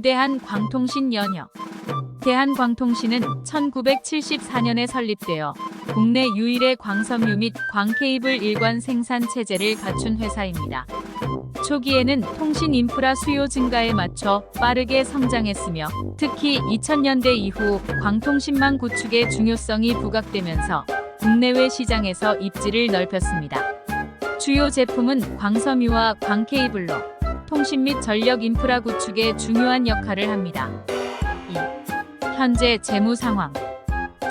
대한광통신 연혁. 대한광통신은 1974년에 설립되어 국내 유일의 광섬유 및 광케이블 일관 생산 체제를 갖춘 회사입니다. 초기에는 통신 인프라 수요 증가에 맞춰 빠르게 성장했으며 특히 2000년대 이후 광통신망 구축의 중요성이 부각되면서 국내외 시장에서 입지를 넓혔습니다. 주요 제품은 광섬유와 광케이블로 통신 및 전력 인프라 구축에 중요한 역할을 합니다. 현재 재무 상황.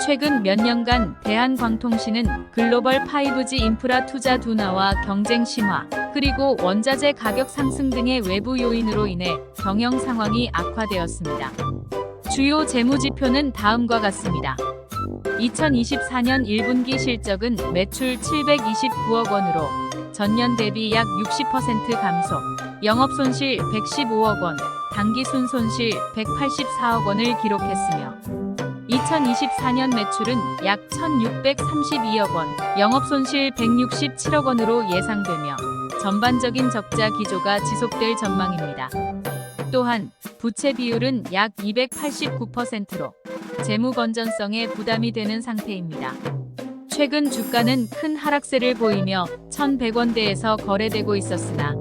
최근 몇 년간 대한광통신은 글로벌 5G 인프라 투자 둔화와 경쟁 심화, 그리고 원자재 가격 상승 등의 외부 요인으로 인해 경영 상황이 악화되었습니다. 주요 재무 지표는 다음과 같습니다. 2024년 1분기 실적은 매출 729억 원으로 전년 대비 약 60% 감소, 영업손실 115억 원, 당기순손실 184억 원을 기록했으며 2024년 매출은 약 1,632억 원, 영업손실 167억 원으로 예상되며 전반적인 적자 기조가 지속될 전망입니다. 또한 부채 비율은 약 289%로 재무 건전성에 부담이 되는 상태입니다. 최근 주가는 큰 하락세를 보이며 1,100원대에서 거래되고 있었으나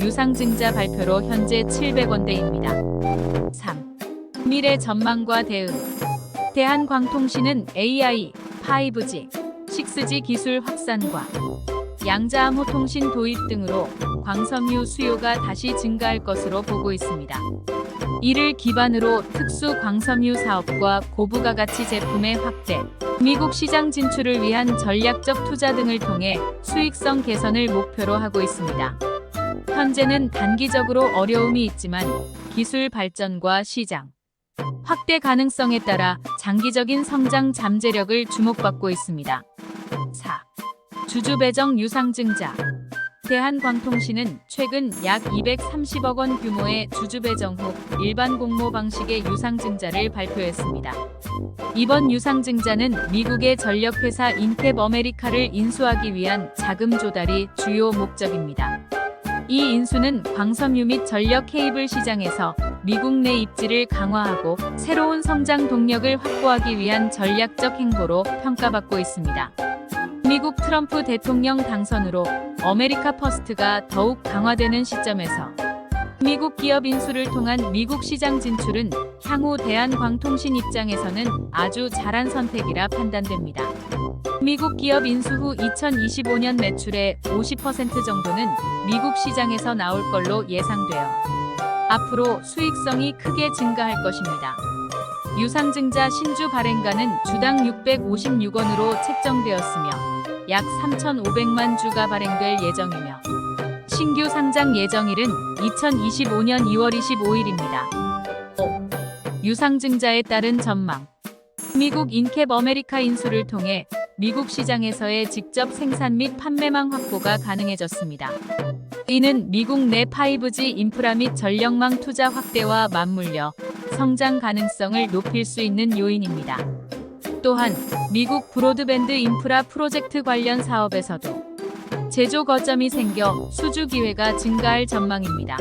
유상증자 발표로 현재 700원대입니다. 3. 미래 전망과 대응. 대한광통신은 AI, 5G, 6G 기술 확산과 양자암호 통신 도입 등으로 광섬유 수요가 다시 증가할 것으로 보고 있습니다. 이를 기반으로 특수 광섬유 사업과 고부가 가치 제품의 확대, 미국 시장 진출을 위한 전략적 투자 등을 통해 수익성 개선을 목표로 하고 있습니다. 현재는 단기적으로 어려움이 있지만 기술 발전과 시장 확대 가능성에 따라 장기적인 성장 잠재력을 주목받고 있습니다. 4. 주주 배정 유상증자. 대한광통신은 최근 약 230억 원 규모의 주주 배정 후 일반 공모 방식의 유상증자를 발표했습니다. 이번 유상증자는 미국의 전력회사 인캡 아메리카를 인수하기 위한 자금 조달이 주요 목적입니다. 이 인수는 광섬유 및 전력 케이블 시장에서 미국 내 입지를 강화하고 새로운 성장 동력을 확보하기 위한 전략적 행보로 평가받고 있습니다. 미국 트럼프 대통령 당선으로 아메리카 퍼스트가 더욱 강화되는 시점에서 미국 기업 인수를 통한 미국 시장 진출은 향후 대한광통신 입장에서는 아주 잘한 선택이라 판단됩니다. 미국 기업 인수 후 2025년 매출의 50% 정도는 미국 시장에서 나올 걸로 예상되어 앞으로 수익성이 크게 증가할 것입니다. 유상증자 신주 발행가는 주당 656원으로 책정되었으며 약 3,500만 주가 발행될 예정이며 신규 상장 예정일은 2025년 2월 25일입니다. 5. 유상증자에 따른 전망. 미국 인캡 아메리카 인수를 통해 미국 시장에서의 직접 생산 및 판매망 확보가 가능해졌습니다. 이는 미국 내 5G 인프라 및 전력망 투자 확대와 맞물려 성장 가능성을 높일 수 있는 요인입니다. 또한 미국 브로드밴드 인프라 프로젝트 관련 사업에서도 제조 거점이 생겨 수주 기회가 증가할 전망입니다.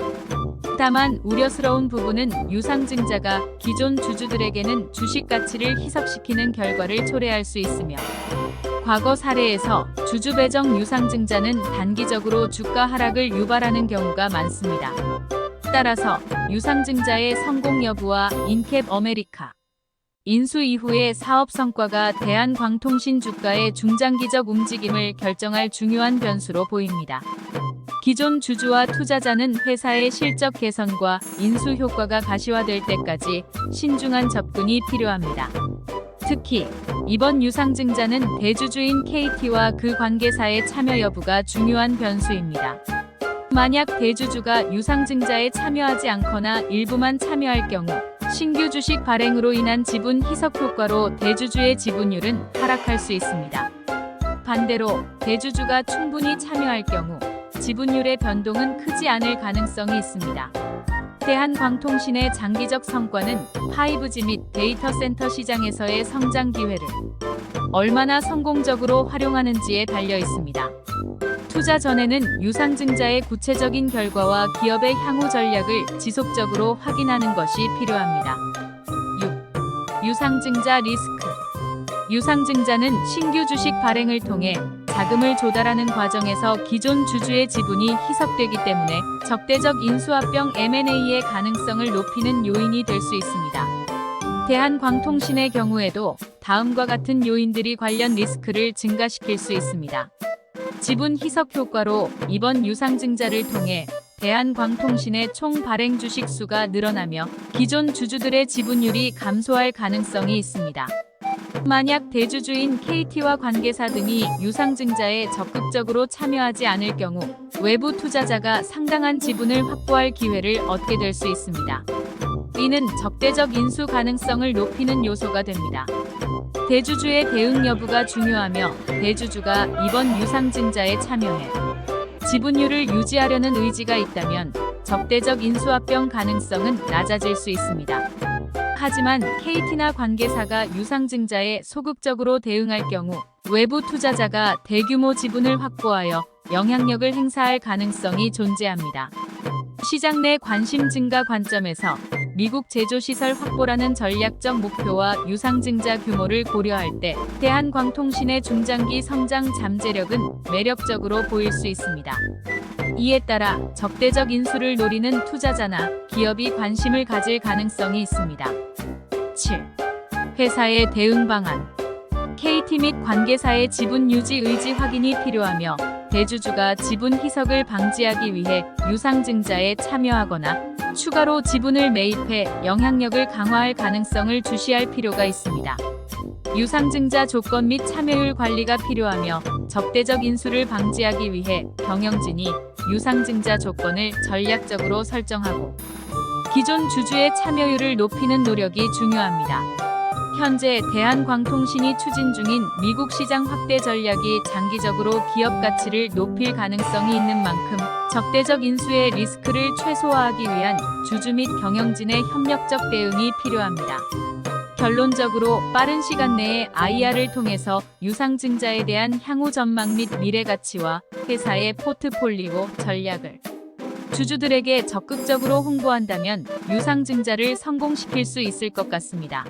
다만 우려스러운 부분은 유상증자가 기존 주주들에게는 주식 가치를 희석시키는 결과를 초래할 수 있으며 과거 사례에서 주주 배정 유상증자는 단기적으로 주가 하락을 유발하는 경우가 많습니다. 따라서 유상증자의 성공 여부와 인캡 아메리카 인수 이후의 사업 성과가 대한광통신 주가의 중장기적 움직임을 결정할 중요한 변수로 보입니다. 기존 주주와 투자자는 회사의 실적 개선과 인수 효과가 가시화될 때까지 신중한 접근이 필요합니다. 특히 이번 유상증자는 대주주인 KT와 그 관계사의 참여 여부가 중요한 변수입니다. 만약 대주주가 유상증자에 참여하지 않거나 일부만 참여할 경우 신규 주식 발행으로 인한 지분 희석 효과로 대주주의 지분율은 하락할 수 있습니다. 반대로 대주주가 충분히 참여할 경우 지분율의 변동은 크지 않을 가능성이 있습니다. 대한광통신의 장기적 성과는 5G 및 데이터 센터 시장에서의 성장 기회를 얼마나 성공적으로 활용하는지에 달려 있습니다. 투자 전에는 유상증자의 구체적인 결과와 기업의 향후 전략을 지속적으로 확인하는 것이 필요합니다. 6. 유상증자 리스크. 유상증자는 신규 주식 발행을 통해 자금을 조달하는 과정에서 기존 주주의 지분이 희석되기 때문에 적대적 인수합병 M&A의 가능성을 높이는 요인이 될 수 있습니다. 대한광통신의 경우에도 다음과 같은 요인들이 관련 리스크를 증가시킬 수 있습니다. 지분 희석 효과로 이번 유상증자를 통해 대한광통신의 총 발행 주식 수가 늘어나며 기존 주주들의 지분율이 감소할 가능성이 있습니다. 만약 대주주인 KT와 관계사 등이 유상증자에 적극적으로 참여하지 않을 경우 외부 투자자가 상당한 지분을 확보할 기회를 얻게 될 수 있습니다. 이는 적대적 인수 가능성을 높이는 요소가 됩니다. 대주주의 대응 여부가 중요하며 대주주가 이번 유상증자에 참여해 지분율을 유지하려는 의지가 있다면 적대적 인수합병 가능성은 낮아질 수 있습니다. 하지만 KT나 관계사가 유상증자에 소극적으로 대응할 경우 외부 투자자가 대규모 지분을 확보하여 영향력을 행사할 가능성이 존재합니다. 시장 내 관심 증가 관점에서 미국 제조시설 확보라는 전략적 목표와 유상증자 규모를 고려할 때 대한광통신의 중장기 성장 잠재력은 매력적으로 보일 수 있습니다. 이에 따라 적대적 인수를 노리는 투자자나 기업이 관심을 가질 가능성이 있습니다. 7. 회사의 대응 방안. KT 및 관계사의 지분 유지 의지 확인이 필요하며 대주주가 지분 희석을 방지하기 위해 유상증자에 참여하거나 추가로 지분을 매입해 영향력을 강화할 가능성을 주시할 필요가 있습니다. 유상증자 조건 및 참여율 관리가 필요하며 적대적 인수를 방지하기 위해 경영진이 유상증자 조건을 전략적으로 설정하고 기존 주주의 참여율을 높이는 노력이 중요합니다. 현재 대한광통신이 추진 중인 미국 시장 확대 전략이 장기적으로 기업 가치를 높일 가능성이 있는 만큼 적대적 인수의 리스크를 최소화하기 위한 주주 및 경영진의 협력적 대응이 필요합니다. 결론적으로 빠른 시간 내에 IR을 통해서 유상증자에 대한 향후 전망 및 미래 가치와 회사의 포트폴리오 전략을 주주들에게 적극적으로 홍보한다면 유상증자를 성공시킬 수 있을 것 같습니다.